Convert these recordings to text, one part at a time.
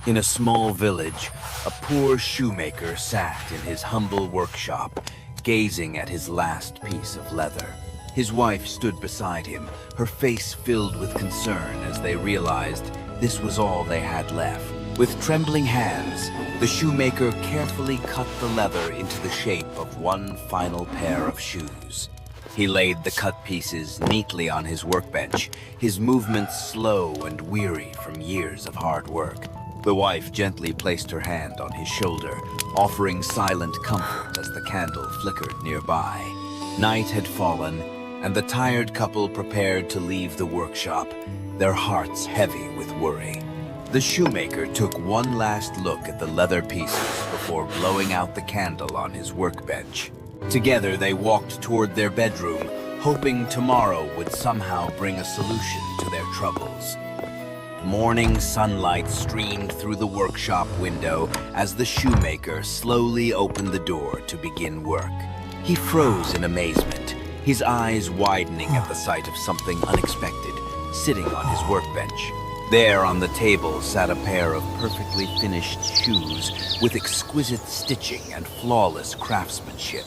In a small village, a poor shoemaker sat in his humble workshop, gazing at his last piece of leather. His wife stood beside him, her face filled with concern as they realized this was all they had left. With trembling hands, the shoemaker carefully cut the leather into the shape of one final pair of shoes. He laid the cut pieces neatly on his workbench, his movements slow and weary from years of hard work. The wife gently placed her hand on his shoulder, offering silent comfort as the candle flickered nearby. Night had fallen, and the tired couple prepared to leave the workshop, their hearts heavy with worry. The shoemaker took one last look at the leather pieces before blowing out the candle on his workbench. Together they walked toward their bedroom, hoping tomorrow would somehow bring a solution to their troubles. Morning sunlight streamed through the workshop window as the shoemaker slowly opened the door to begin work. He froze in amazement, his eyes widening at the sight of something unexpected, sitting on his workbench. There on the table sat a pair of perfectly finished shoes with exquisite stitching and flawless craftsmanship.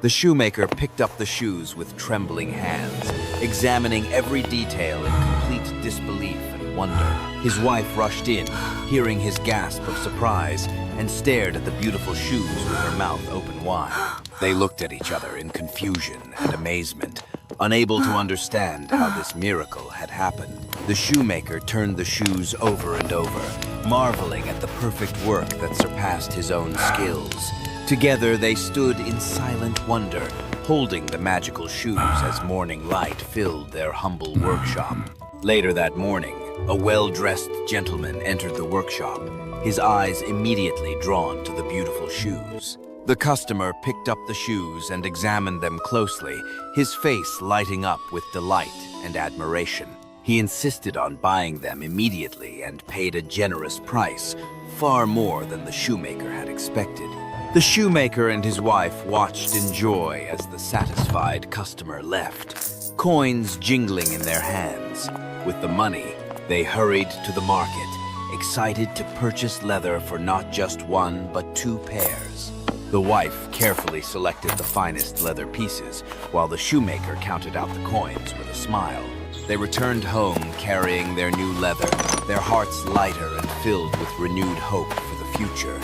The shoemaker picked up the shoes with trembling hands, examining every detail in complete disbelief and wonder. His wife rushed in, hearing his gasp of surprise, and stared at the beautiful shoes with her mouth open wide. They looked at each other in confusion and amazement, unable to understand how this miracle had happened. The shoemaker turned the shoes over and over, marveling at the perfect work that surpassed his own skills. Together they stood in silent wonder, holding the magical shoes as morning light filled their humble workshop. Later that morning, a well-dressed gentleman entered the workshop, his eyes immediately drawn to the beautiful shoes. The customer picked up the shoes and examined them closely, his face lighting up with delight and admiration. He insisted on buying them immediately and paid a generous price, far more than the shoemaker had expected. The shoemaker and his wife watched in joy as the satisfied customer left, coins jingling in their hands. With the money, they hurried to the market, excited to purchase leather for not just one but 2 pairs. The wife carefully selected the finest leather pieces, while the shoemaker counted out the coins with a smile. They returned home carrying their new leather, their hearts lighter and filled with renewed hope for the future.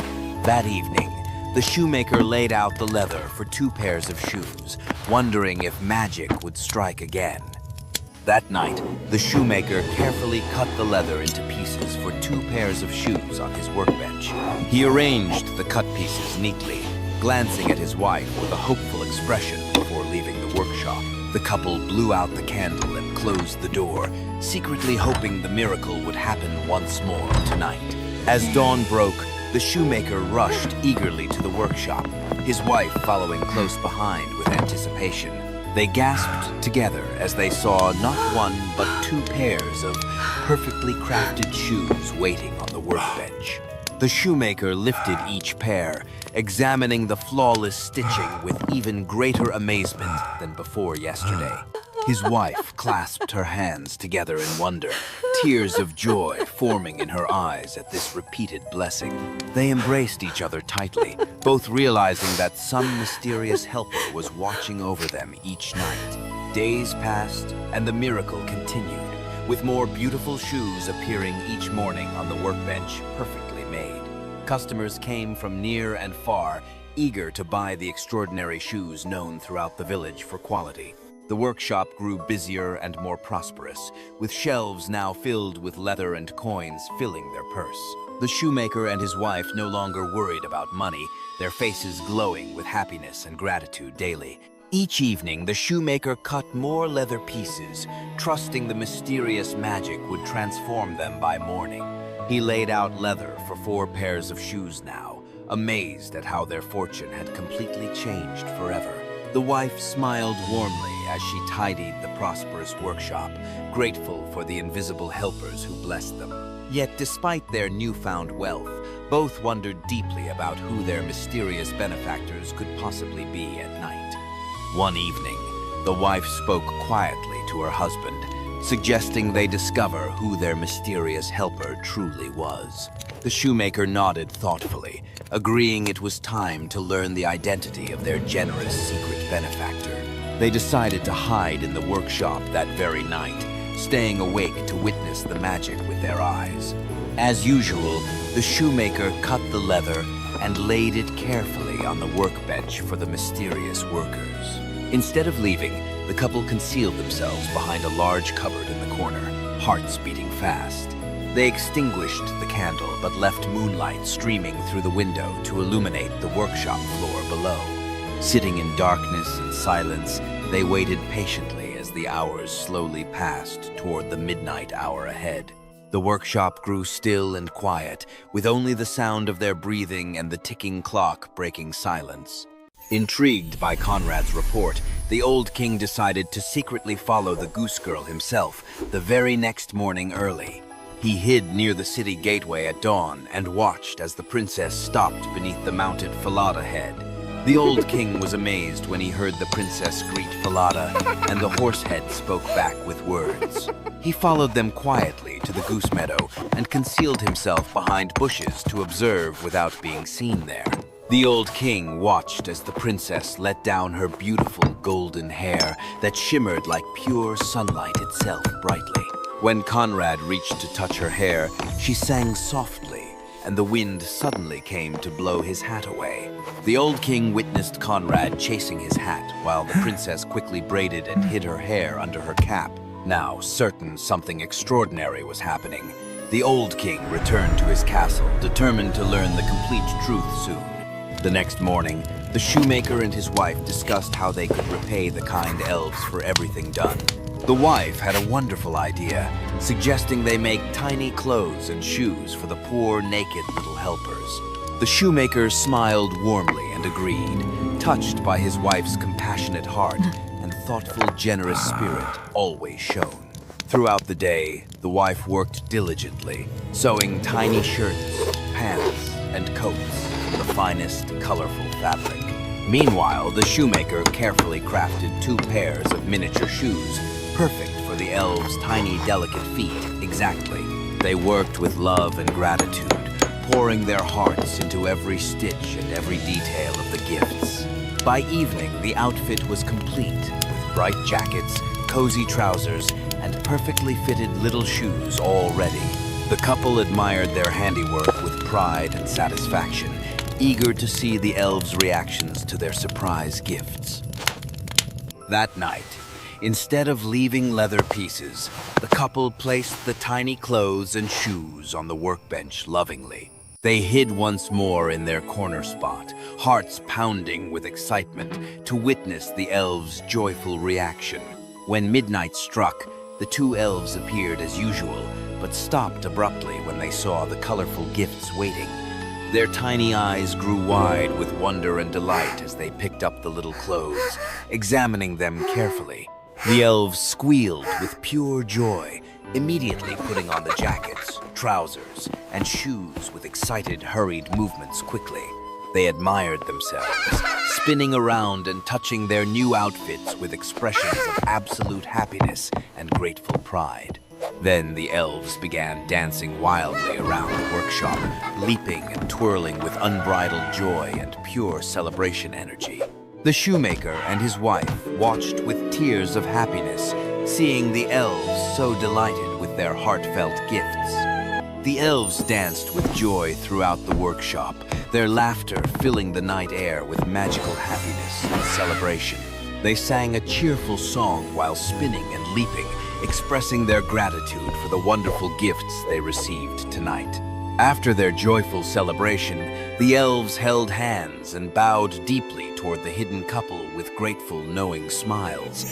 That evening, the shoemaker laid out the leather for 2 pairs of shoes, wondering if magic would strike again. That night, the shoemaker carefully cut the leather into pieces for 2 pairs of shoes on his workbench. He arranged the cut pieces neatly, glancing at his wife with a hopeful expression before leaving the workshop. The couple blew out the candle and closed the door, secretly hoping the miracle would happen once more tonight. As dawn broke, the shoemaker rushed eagerly to the workshop, his wife following close behind with anticipation. They gasped together as they saw not one but 2 pairs of perfectly crafted shoes waiting on the workbench. The shoemaker lifted each pair, examining the flawless stitching with even greater amazement than before yesterday. His wife clasped her hands together in wonder, tears of joy forming in her eyes at this repeated blessing. They embraced each other tightly, both realizing that some mysterious helper was watching over them each night. Days passed, and the miracle continued, with more beautiful shoes appearing each morning on the workbench, perfectly made. Customers came from near and far, eager to buy the extraordinary shoes known throughout the village for quality. The workshop grew busier and more prosperous, with shelves now filled with leather and coins filling their purse. The shoemaker and his wife no longer worried about money, their faces glowing with happiness and gratitude daily. Each evening, the shoemaker cut more leather pieces, trusting the mysterious magic would transform them by morning. He laid out leather for 4 pairs of shoes now, amazed at how their fortune had completely changed forever. The wife smiled warmly as she tidied the prosperous workshop, grateful for the invisible helpers who blessed them. Yet despite their newfound wealth, both wondered deeply about who their mysterious benefactors could possibly be at night. One evening, the wife spoke quietly to her husband, suggesting they discover who their mysterious helper truly was. The shoemaker nodded thoughtfully, agreeing it was time to learn the identity of their generous secret benefactor. They decided to hide in the workshop that very night, staying awake to witness the magic with their eyes. As usual, the shoemaker cut the leather and laid it carefully on the workbench for the mysterious workers. Instead of leaving, the couple concealed themselves behind a large cupboard in the corner, hearts beating fast. They extinguished the candle but left moonlight streaming through the window to illuminate the workshop floor below. Sitting in darkness and silence, they waited patiently as the hours slowly passed toward the midnight hour ahead. The workshop grew still and quiet, with only the sound of their breathing and the ticking clock breaking silence. Intrigued by Conrad's report, the old king decided to secretly follow the goose girl himself the very next morning early. He hid near the city gateway at dawn and watched as the princess stopped beneath the mounted Falada head. The old king was amazed when he heard the princess greet Falada, and the horsehead spoke back with words. He followed them quietly to the goose meadow and concealed himself behind bushes to observe without being seen there. The old king watched as the princess let down her beautiful golden hair that shimmered like pure sunlight itself brightly. When Conrad reached to touch her hair, she sang softly, and the wind suddenly came to blow his hat away. The old king witnessed Conrad chasing his hat while the princess quickly braided and hid her hair under her cap. Now, certain something extraordinary was happening, the old king returned to his castle, determined to learn the complete truth soon. The next morning, the shoemaker and his wife discussed how they could repay the kind elves for everything done. The wife had a wonderful idea, suggesting they make tiny clothes and shoes for the poor, naked little helpers. The shoemaker smiled warmly and agreed, touched by his wife's compassionate heart and thoughtful, generous spirit always shown. Throughout the day, the wife worked diligently, sewing tiny shirts, pants, and coats from the finest, colorful fabric. Meanwhile, the shoemaker carefully crafted 2 pairs of miniature shoes, perfect for the elves' tiny, delicate feet, exactly. They worked with love and gratitude, pouring their hearts into every stitch and every detail of the gifts. By evening, the outfit was complete, with bright jackets, cozy trousers, and perfectly fitted little shoes all ready. The couple admired their handiwork with pride and satisfaction, eager to see the elves' reactions to their surprise gifts. That night, instead of leaving leather pieces, the couple placed the tiny clothes and shoes on the workbench lovingly. They hid once more in their corner spot, hearts pounding with excitement to witness the elves' joyful reaction. When midnight struck, the 2 elves appeared as usual, but stopped abruptly when they saw the colorful gifts waiting. Their tiny eyes grew wide with wonder and delight as they picked up the little clothes, examining them carefully. The elves squealed with pure joy, immediately putting on the jackets, trousers, and shoes with excited, hurried movements quickly. They admired themselves, spinning around and touching their new outfits with expressions of absolute happiness and grateful pride. Then the elves began dancing wildly around the workshop, leaping and twirling with unbridled joy and pure celebration energy. The shoemaker and his wife watched with tears of happiness, seeing the elves so delighted with their heartfelt gifts. The elves danced with joy throughout the workshop, their laughter filling the night air with magical happiness and celebration. They sang a cheerful song while spinning and leaping, expressing their gratitude for the wonderful gifts they received tonight. After their joyful celebration, the elves held hands and bowed deeply toward the hidden couple with grateful, knowing smiles.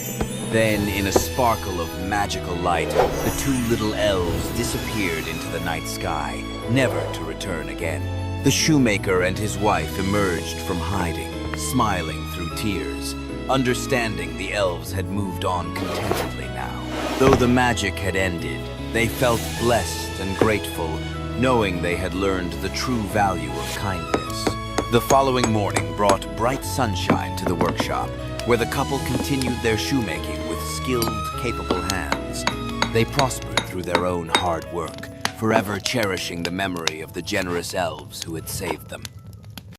Then, in a sparkle of magical light, the 2 little elves disappeared into the night sky, never to return again. The shoemaker and his wife emerged from hiding, smiling through tears, understanding the elves had moved on contentedly now. Though the magic had ended, they felt blessed and grateful, knowing they had learned the true value of kindness. The following morning brought bright sunshine to the workshop, where the couple continued their shoemaking with skilled, capable hands. They prospered through their own hard work, forever cherishing the memory of the generous elves who had saved them.